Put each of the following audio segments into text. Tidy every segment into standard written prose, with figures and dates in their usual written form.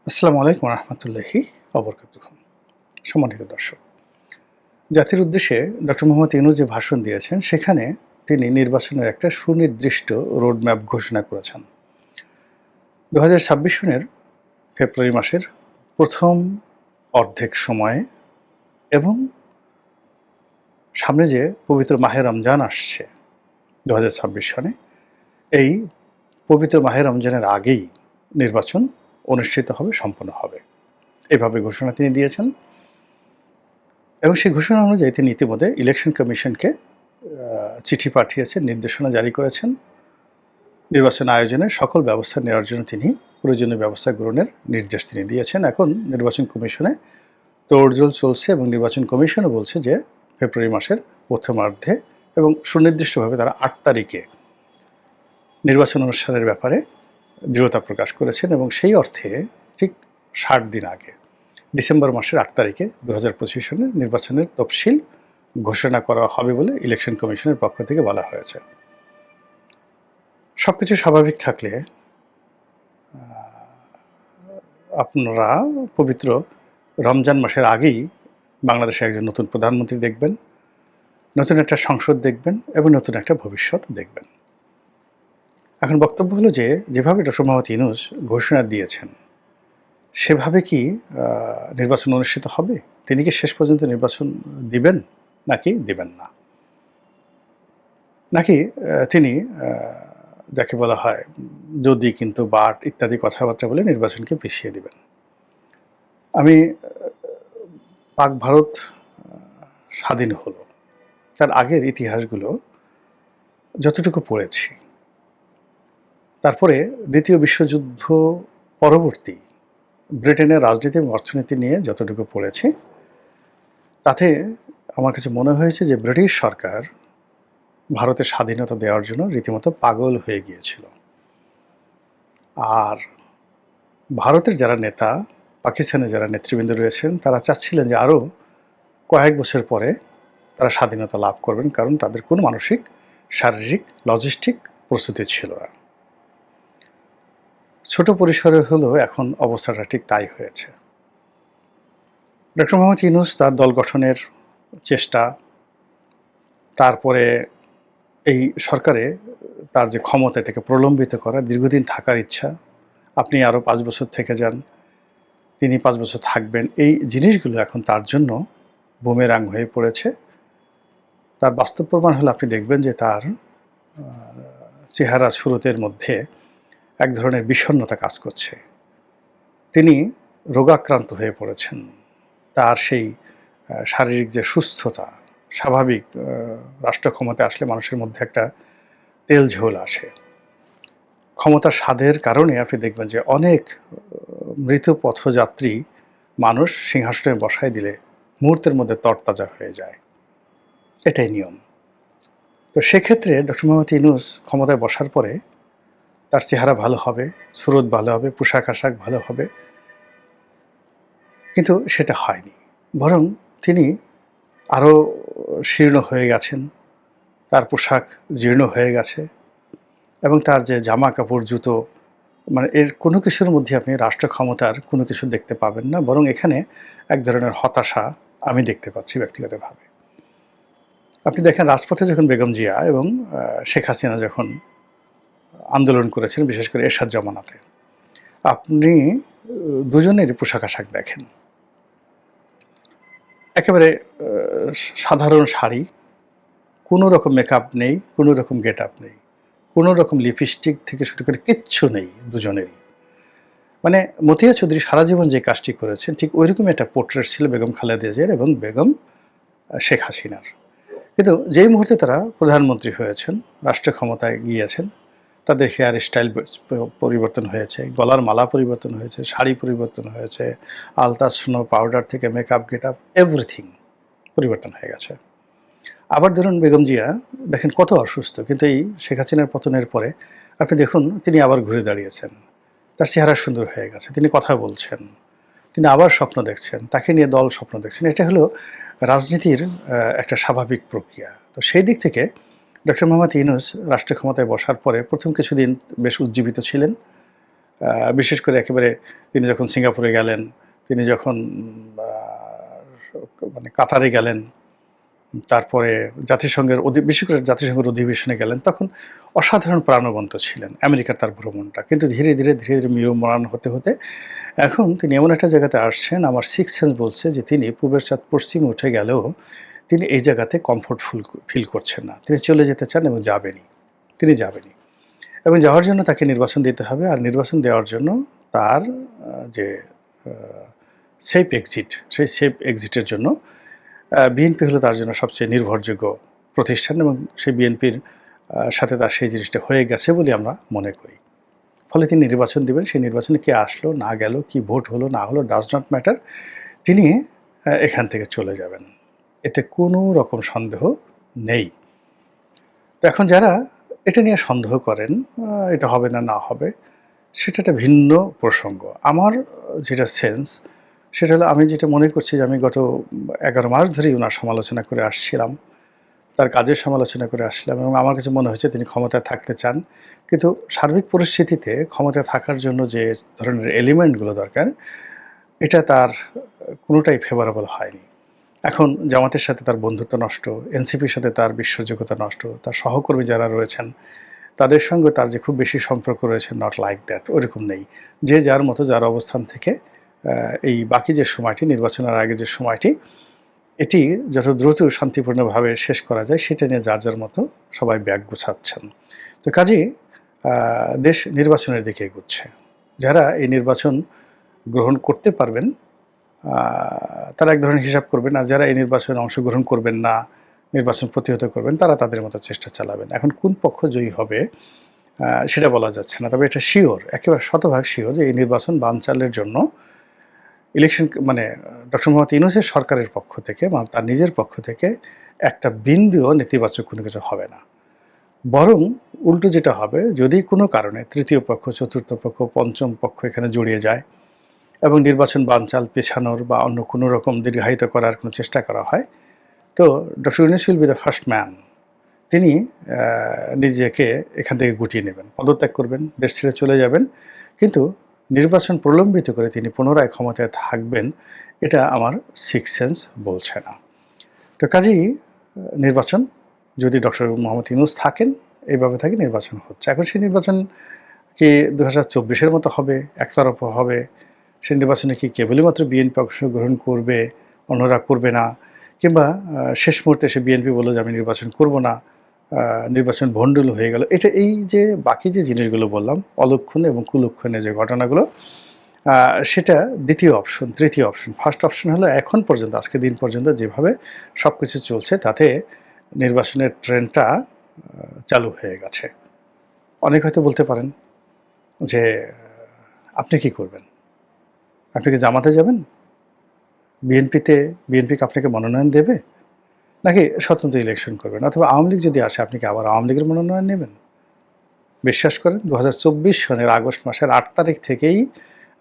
আসসালামু আলাইকুম রহমতুল্লাহি অবরকাতুহ। সম্মানিত দর্শক, জাতির উদ্দেশ্যে ডক্টর মোহাম্মদ ইউনূস যে ভাষণ দিয়েছেন সেখানে তিনি নির্বাচনের একটা সুনির্দিষ্ট রোডম্যাপ ঘোষণা করেছেন। ২০২৬ সনের ফেব্রুয়ারি মাসের প্রথম অর্ধেক সময়ে এবং সামনে যে পবিত্র মাহে রমজান আসছে ২০২৬ সনে, এই পবিত্র মাহে রমজানের আগেই নির্বাচন অনুষ্ঠিত হবে, সম্পন্ন হবে, এভাবে ঘোষণা তিনি দিয়েছেন। এবং সেই ঘোষণা অনুযায়ী তিনি ইতিমধ্যে ইলেকশন কমিশনকে চিঠি পাঠিয়েছেন, নির্দেশনা জারি করেছেন। নির্বাচন আয়োজনের সকল ব্যবস্থা নেওয়ার জন্য তিনি প্রয়োজনীয় ব্যবস্থা গ্রহণের নির্দেশ তিনি দিয়েছেন। এখন নির্বাচন কমিশনে তোড়জোড় চলছে এবং নির্বাচন কমিশনও বলছে যে ফেব্রুয়ারি মাসের প্রথমার্ধে এবং সুনির্দিষ্টভাবে তারা ৮ তারিখে নির্বাচন অনুষ্ঠানের ব্যাপারে দৃঢ়তা প্রকাশ করেছেন এবং সেই অর্থে ঠিক ৬০ দিন আগে ডিসেম্বর মাসের ৮ তারিখে ২০২৫ সনের নির্বাচনের তফসিল ঘোষণা করা হবে বলে ইলেকশন কমিশনের পক্ষ থেকে বলা হয়েছে। সবকিছু স্বাভাবিক থাকলে আপনারা পবিত্র রমজান মাসের আগেই বাংলাদেশে একজন নতুন প্রধানমন্ত্রী দেখবেন, নতুন একটা সংসদ দেখবেন এবং নতুন একটা ভবিষ্যৎ দেখবেন। এখন বক্তব্য হলো যে যেভাবে ডক্টর মোহাম্মদ ইউনূস ঘোষণা দিয়েছেন সেভাবে কি নির্বাচন অনুষ্ঠিত হবে? তিনি কি শেষ পর্যন্ত নির্বাচন দিবেন নাকি দিবেন না? নাকি তিনি যাকে বলা হয় যদি কিন্তু বাট ইত্যাদি কথাবার্তা বলে নির্বাচনকে পিছিয়ে দিবেন? আমি পাক ভারত স্বাধীন হলো তার আগের ইতিহাসগুলো যতটুকু পড়েছি, তারপরে দ্বিতীয় বিশ্বযুদ্ধ পরবর্তী ব্রিটেনের রাজনীতি এবং অর্থনীতি নিয়ে যতটুকু পড়েছি, তাতে আমার কাছে মনে হয়েছে যে ব্রিটিশ সরকার ভারতের স্বাধীনতা দেওয়ার জন্য রীতিমতো পাগল হয়ে গিয়েছিল। আর ভারতের যারা নেতা, পাকিস্তানের যারা নেতৃবৃন্দ রয়েছেন তারা চাচ্ছিলেন যে আরও কয়েক বছর পরে তারা স্বাধীনতা লাভ করবেন, কারণ তাদের কোনো মানসিক, শারীরিক, লজিস্টিক প্রস্তুতি ছিল না। ছোট পরিসরে হলেও এখন অবস্থাটা ঠিক তাই হয়েছে। ডক্টর মোহাম্মদ ইউনূস তার দল গঠনের চেষ্টা, তারপরে এই সরকারে তার যে ক্ষমতা এটাকে প্রলম্বিত করা, দীর্ঘদিন থাকার ইচ্ছা, আপনি আরও ৫ বছর থেকে যান, তিনি ৫ বছর থাকবেন, এই জিনিসগুলো এখন তার জন্য বুমেরাং হয়ে পড়েছে। তার বাস্তব প্রমাণ হলে আপনি দেখবেন যে তার চেহারা সুরতের মধ্যে এক ধরনের বিষণ্ণতা কাজ করছে। তিনি রোগাক্রান্ত হয়ে পড়েছেন। তার সেই শারীরিক যে সুস্থতা, স্বাভাবিক রাষ্ট্র ক্ষমতায় আসলে মানুষের মধ্যে একটা তেল ঝোল আসে। ক্ষমতার স্বাদের কারণে আপনি দেখবেন যে অনেক মৃত পথযাত্রী মানুষ সিংহাসনে বসায় দিলে মুহূর্তের মধ্যে তরতাজা হয়ে যায়, এটাই নিয়ম। তো সেক্ষেত্রে ডক্টর মোহাম্মদ ইউনূস ক্ষমতায় বসার পরে তার চেহারা ভালো হবে, সুরত ভালো হবে, পোশাক আশাক ভালো হবে, কিন্তু সেটা হয়নি। বরং তিনি আরও শীর্ণ হয়ে গেছেন, তার পোশাক জীর্ণ হয়ে গেছে এবং তার যে জামা কাপড়, জুতো, মানে এর কোনো কিছুর মধ্যে আপনি রাষ্ট্র ক্ষমতার কোনো কিছু দেখতে পাবেন না, বরং এখানে এক ধরনের হতাশা আমি দেখতে পাচ্ছি ব্যক্তিগতভাবে। আপনি দেখেন রাজপথে যখন বেগম জিয়া এবং শেখ হাসিনা যখন আন্দোলন করেছেন, বিশেষ করে এরশাদ জমানাতে, আপনি দুজনের পোশাক আশাক দেখেন, একেবারে সাধারণ শাড়ি, কোনো রকম মেকআপ নেই, কোনো রকম গেট আপ নেই, কোনো রকম লিপস্টিক থেকে শুরু করে কিচ্ছু নেই দুজনেরই। মানে মতিয়া চৌধুরী সারা জীবন যে কাজটি করেছেন ঠিক ওইরকমই একটা পোর্ট্রেট ছিল বেগম খালেদা জিয়ার এবং বেগম শেখ হাসিনার। কিন্তু যেই মুহূর্তে তারা প্রধানমন্ত্রী হয়েছেন, রাষ্ট্র ক্ষমতায় গিয়েছেন, তাদের হেয়ার স্টাইল পরিবর্তন হয়েছে, গলার মালা পরিবর্তন হয়েছে, শাড়ি পরিবর্তন হয়েছে, আলতা, স্নো, পাউডার থেকে মেকআপ, গেট আপ, এভরিথিং পরিবর্তন হয়ে গেছে। আবার ধরুন বেগম জিয়া দেখেন কত অসুস্থ, কিন্তু এই শেখ হাসিনার পতনের পরে আপনি দেখুন তিনি আবার ঘুরে দাঁড়িয়েছেন, তার চেহারা সুন্দর হয়ে গেছে, তিনি কথা বলছেন, তিনি আবার স্বপ্ন দেখছেন, তাকে নিয়ে দল স্বপ্ন দেখছেন। এটা হলো রাজনীতির একটা স্বাভাবিক প্রক্রিয়া। তো সেই দিক থেকে ডক্টর মোহাম্মদ ইউনূস রাষ্ট্র ক্ষমতায় বসার পরে প্রথম কিছুদিন বেশ উজ্জীবিত ছিলেন, বিশেষ করে একেবারে তিনি যখন সিঙ্গাপুরে গেলেন, তিনি যখন মানে কাতারে গেলেন, তারপরে জাতিসংঘের বিশেষ করে জাতিসংঘের অধিবেশনে গেলেন, তখন অসাধারণ প্রাণবন্ত ছিলেন আমেরিকার তার ভ্রমণটা। কিন্তু ধীরে ধীরে ধীরে ধীরে ম্রিয়মাণ হতে হতে এখন তিনি এমন একটা জায়গাতে আসছেন, আমার সিক্স সেন্স বলছে যে তিনি পূবের চাঁদ পশ্চিমে উঠে গেলেও তিনি এই জায়গাতে কমফোর্টফুল ফিল করছেন না। তিনি চলে যেতে চান এবং যাবেনই, তিনি যাবেনই। এবং যাওয়ার জন্য তাকে নির্বাচন দিতে হবে, আর নির্বাচন দেওয়ার জন্য তার যে সেফ এক্সিট, সেই সেফ এক্সিটের জন্য বিএনপি হলো তার জন্য সবচেয়ে নির্ভরযোগ্য প্রতিষ্ঠান, এবং সেই বিএনপির সাথে তার সেই জিনিসটা হয়ে গেছে বলে আমরা মনে করি। ফলে তিনি নির্বাচন দিবেন, সেই নির্বাচনে কে আসলো না গেল, কি ভোট হলো না হলো, ডাজ নট ম্যাটার, তিনি এখান থেকে চলে যাবেন, এতে কোনো রকম সন্দেহ নেই। তো এখন যারা এটা নিয়ে সন্দেহ করেন এটা হবে না না হবে, সেটা একটা ভিন্ন প্রসঙ্গ। আমার যেটা সেন্স সেটা হলো, আমি যেটা মনে করছি যে আমি গত 11 মাস ধরেই ওনার সমালোচনা করে আসছিলাম, তার কাজের সমালোচনা করে আসলাম, এবং আমার কাছে মনে হয়েছে তিনি ক্ষমতায় থাকতে চান। কিন্তু সার্বিক পরিস্থিতিতে ক্ষমতায় থাকার জন্য যে ধরনের এলিমেন্টগুলো দরকার, এটা তার কোনোটাই ফেভারেবল হয়নি। এখন জামাতের সাথে তার বন্ধুত্ব নষ্ট, এনসিপির সাথে তার বিশ্বাসযোগ্যতা নষ্ট, তার সহকর্মী যারা রয়েছেন তাদের সঙ্গে তার যে খুব বেশি সম্পর্ক রয়েছে, নট লাইক দ্যাট, ওরকম নেই। যে যার মতো যার অবস্থান থেকে এই বাকি যে সময়টি, নির্বাচনের আগে যে সময়টি, এটি যত দ্রুত শান্তিপূর্ণভাবে শেষ করা যায় সেটা নিয়ে যার যার মতো সবাই ব্যাগ গুছাচ্ছেন। তো কাজেই দেশ নির্বাচনের দিকে এগোচ্ছে। যারা এই নির্বাচন গ্রহণ করতে পারবেন তারা এক ধরনের হিসাব করবেন, আর যারা এই নির্বাচনে অংশগ্রহণ করবেন না, নির্বাচন প্রতিহত করবেন, তারা তাদের মতো চেষ্টা চালাবেন। এখন কোন পক্ষ জয়ী হবে সেটা বলা যাচ্ছে না, তবে এটা শিওর, একেবারে শতভাগ শিওর যে এই নির্বাচন বানচালের জন্য ইলেকশন মানে ডক্টর মোহাম্মদ ইউনূসের সরকারের পক্ষ থেকে, মানে তার নিজের পক্ষ থেকে একটা বিন্দুও নেতিবাচক কোনো কিছু হবে না। বরং উল্টো যেটা হবে, যদি কোনো কারণে তৃতীয় পক্ষ, চতুর্থ পক্ষ, পঞ্চম পক্ষ এখানে জড়িয়ে যায় এবং নির্বাচন বানচাল পেছানোর বা অন্য কোনো রকম দীর্ঘায়িত করার কোনো চেষ্টা করা হয়, তো doctor Yunus will be the first man. তিনি নিজেকে এখান থেকে গুটিয়ে নেবেন, পদত্যাগ করবেন, দেশ ছেড়ে চলে যাবেন, কিন্তু নির্বাচন প্রলম্বিত করে তিনি পুনরায় ক্ষমতায় থাকবেন, এটা আমার সিক্স সেন্স বলছে না। তো কাজেই নির্বাচন, যদি ডক্টর মোহাম্মদ ইউনূস থাকেন, এইভাবে থাকে নির্বাচন হচ্ছে। এখন সেই নির্বাচন কি 2024-এর মতো হবে, একতরফা হবে? সেই নির্বাচনে কি কেবলই মাত্র বিএনপি অংশগ্রহণ করবে, অন্যরা করবে না? কিংবা শেষ মুহূর্তে এসে বিএনপি বলল যে আমি নির্বাচন করব না, নির্বাচন ভণ্ডুল হয়ে গেল? এটা, এই যে বাকি যে জিনিসগুলো বললাম, অলক্ষণে এবং কুলক্ষণে যে ঘটনাগুলো, সেটা দ্বিতীয় অপশন, তৃতীয় অপশন। ফার্স্ট অপশন হলো এখন পর্যন্ত, আজকে দিন পর্যন্ত যেভাবে সব কিছু চলছে তাতে নির্বাচনের ট্রেন্ডটা চালু হয়ে গেছে। অনেক হয়তো বলতে পারেন যে আপনি কি করবেন? আপনি কি জামাতে যাবেন? বিএনপিকে আপনাকে মনোনয়ন দেবে? নাকি স্বতন্ত্র ইলেকশন করবেন? অথবা আওয়ামী লীগ যদি আসে, আপনি কি আবার আওয়ামী লীগের মনোনয়ন নেবেন? বিশ্বাস করেন, 2024 সনের আগস্ট মাসের 8 তারিখ থেকেই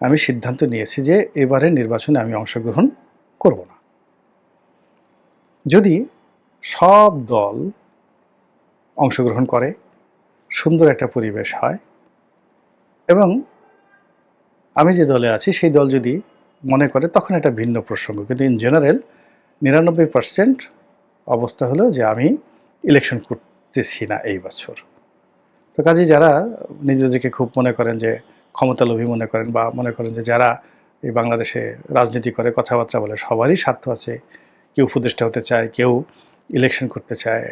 আমি সিদ্ধান্ত নিয়েছি যে এবারের নির্বাচনে আমি অংশগ্রহণ করব না। যদি সব দল অংশগ্রহণ করে, সুন্দর একটা পরিবেশ হয়, এবং আমি যে দলে আছি সেই দল যদি মনে করে, তখন একটা ভিন্ন প্রসঙ্গ। কিন্তু ইন জেনারেল 99% অবস্থা হলো যে আমি ইলেকশন করতেছি না এই বছর। তো কাজে যারা নিজেদেরকে খুব মনে করেন যে ক্ষমতালোভী মনে করেন, বা মনে করেন যে যারা এই বাংলাদেশে রাজনীতি করে, কথাবার্তা বলে, সবারই স্বার্থ আছে, কেউ উপদেষ্টা হতে চায়, কেউ ইলেকশন করতে চায়,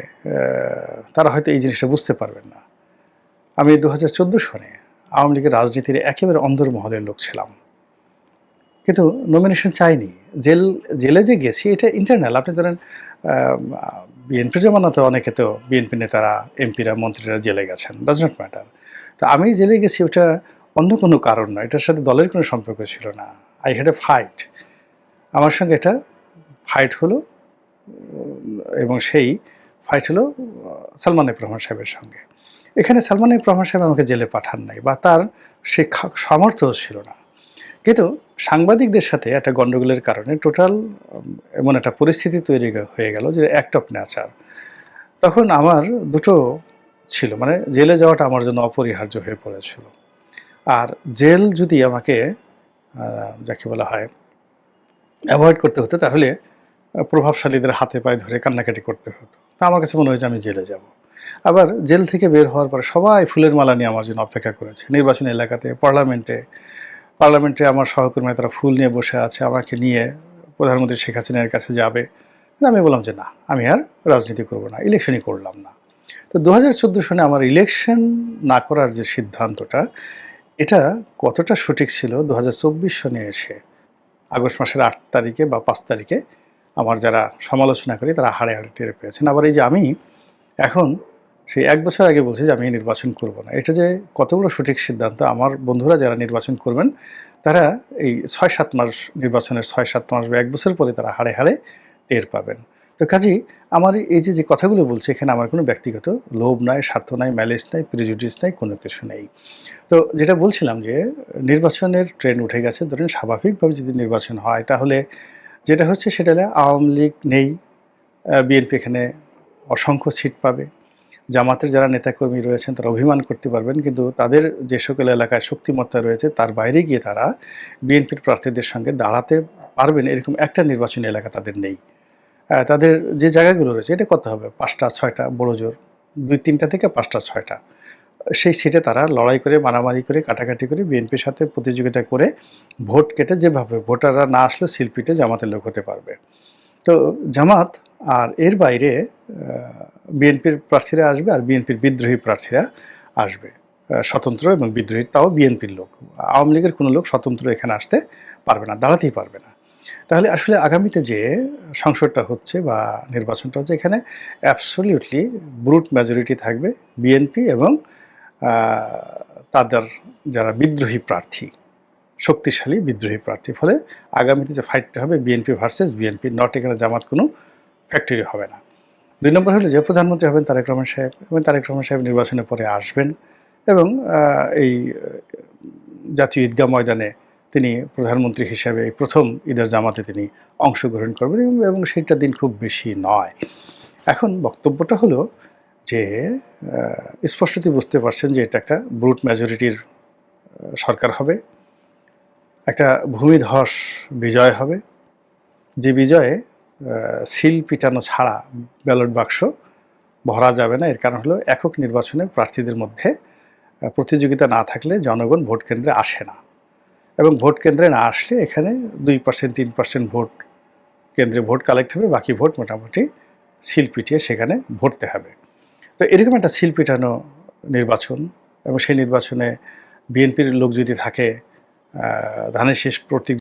তারা হয়তো এই জিনিসটা বুঝতে পারবেন না। আমি 2014 সনে আওয়ামী লীগের রাজনীতির একেবারে অন্দরমহলের লোক ছিলাম, কিন্তু নমিনেশন চাইনি। জেলে যে গেছি এটা ইন্টারনাল। আপনি ধরেন বিএনপির জমানাতে অনেকে, তো বিএনপি নেতারা, এমপিরা, মন্ত্রীরা জেলে গেছেন, ডাজ নট ম্যাটার। তো আমি জেলে গেছি ওটা অন্য কোনো কারণ নয়, এটার সাথে দলের কোনো সম্পর্ক ছিল না। আই হ্যাড এ ফাইট, আমার সঙ্গে এটা ফাইট হলো, এবং সেই ফাইট হলো সালমান এফ রহমান সাহেবের সঙ্গে। এখানে সালমান এফ রহমান সাহেব আমাকে জেলে পাঠান নাই, বা তার সে সামর্থ্য ছিল না। কিন্তু সাংবাদিকদের সাথে একটা গণ্ডগোলের কারণে টোটাল এমন একটা পরিস্থিতি তৈরি হয়ে গেল যে অ্যাক্ট অফ নেচার। তখন আমার দুটো ছিল, মানে জেলে যাওয়াটা আমার জন্য অপরিহার্য হয়ে পড়েছিল। আর জেল যদি আমাকে যাকে বলা হয় অ্যাভয়েড করতে হতো, তাহলে প্রভাবশালীদের হাতে পায়ে ধরে কান্নাকাটি করতে হতো। তা আমার কাছে মনে হয়েছে আমি জেলে যাব। আবার জেল থেকে বের হওয়ার পরে সবাই ফুলের মালা নিয়ে আমার জন্য অপেক্ষা করেছে। নির্বাচনী এলাকাতে, পার্লামেন্টে আমার সহকর্মীরা তারা ফুল নিয়ে বসে আছে, আমাকে নিয়ে প্রধানমন্ত্রী শেখ হাসিনার কাছে যাবে। আমি বললাম যে না, আমি আর রাজনীতি করব না, ইলেকশনই করলাম না। তো ২০১৪ সনে আমার ইলেকশন না করার যে সিদ্ধান্তটা, এটা কতটা সঠিক ছিল ২০২৪ সনে এসে আগস্ট মাসের ৮ তারিখে বা ৫ তারিখে আমার যারা সমালোচনা করি তারা হাড়ে হাড়ে টের পেয়েছেন। আবার এই যে আমি এখন সেই ১ বছর আগে বলছি যে আমি নির্বাচন করব না, এটা যে কত বড় সঠিক সিদ্ধান্ত, আমার বন্ধুরা যারা নির্বাচন করবেন তারা এই ৬-৭ মাস, নির্বাচনের ৬-৭ মাস বা ১ বছর পরে তারা হাড়ে হাড়ে টের পাবেন। তো কাজেই আমার এই যে কথাগুলো বলছি, এখানে আমার কোনো ব্যক্তিগত লোভ নাই, স্বার্থ নাই, ম্যালিস নাই, প্রেজুডিস নাই, কোনো কিছু নেই। তো যেটা বলছিলাম যে নির্বাচনের ট্রেন্ড উঠে গেছে। ধরেন স্বাভাবিকভাবে যদি নির্বাচন হয় তাহলে যেটা হচ্ছে সেটা হলো আওয়ামী লীগ নেই, বিএনপি এখানে অসংখ্য সিট পাবে। জামাতের যারা নেতাকর্মী রয়েছেন তারা অভিমান করতে পারবেন, কিন্তু তাদের যে সকল এলাকায় শক্তিমত্তা রয়েছে তার বাইরে গিয়ে তারা বিএনপির প্রার্থীদের সঙ্গে দাঁড়াতে পারবেন এরকম একটা নির্বাচনী এলাকা তাদের নেই। তাদের যে জায়গাগুলো রয়েছে এটা কত হবে ৫টা ৬টা বড় জোর, ২-৩টা থেকে ৫টা ৬টা। সেই সিটে তারা লড়াই করে, মারামারি করে, কাটাকাটি করে বিএনপির সাথে প্রতিযোগিতা করে ভোট কেটে যেভাবে ভোটাররা না আসলেও সিলপিটে জামাতের লোক হতে পারবে। তো জামাত আর এর বাইরে বিএনপির প্রার্থীরা আসবে আর বিএনপির বিদ্রোহী প্রার্থীরা আসবে, স্বতন্ত্র এবং বিদ্রোহী, তাও বিএনপির লোক। আওয়ামী লীগের কোনো লোক স্বতন্ত্র এখানে আসতে পারবে না, দাঁড়াতেই পারবে না। তাহলে আসলে আগামীতে যে সংসদটা হচ্ছে বা নির্বাচনটা হচ্ছে, এখানে অ্যাবসলিউটলি ব্রুট মেজরিটি থাকবে বিএনপি এবং তাদের যারা বিদ্রোহী প্রার্থী, শক্তিশালী বিদ্রোহী প্রার্থী। ফলে আগামীতে যে ফাইটটা হবে বিএনপি ভার্সেস বিএনপি, নট এখানে জামাত কোনো ফ্যাক্টরি হবে না। ২ নম্বর হলো যে প্রধানমন্ত্রী হবেন তারেক রহমান সাহেব, এবং তারেক রহমান সাহেব নির্বাচনের পরে আসবেন এবং এই জাতীয় ঈদগাহ ময়দানে তিনি প্রধানমন্ত্রী হিসেবে এই প্রথম ঈদের জামাতে তিনি অংশগ্রহণ করবেন এবং সেইটা দিন খুব বেশি নয়। এখন বক্তব্যটা হলো যে স্পষ্টতই বুঝতে পারছেন যে এটা একটা ব্রুট মেজরিটির সরকার হবে, একটা ভূমিধস বিজয় হবে, যে বিজয়ে সিল পিটানো ছাড়া ব্যালট বাক্স ভরা যাবে না। এর কারণ হলো একক নির্বাচনে প্রার্থীদের মধ্যে প্রতিযোগিতা না থাকলে জনগণ ভোট কেন্দ্রে আসে না, এবং ভোট কেন্দ্রে না আসলে এখানে 2% 3% ভোট কেন্দ্রে ভোট কালেক্ট হবে, বাকি ভোট মোটামুটি সিল পিটিয়ে সেখানে ভরতে হবে। তো এরকম একটা সিল পিটানো নির্বাচন, এবং সেই নির্বাচনে বিএনপির লোক যদি থাকে ধানের শীষ প্রতীক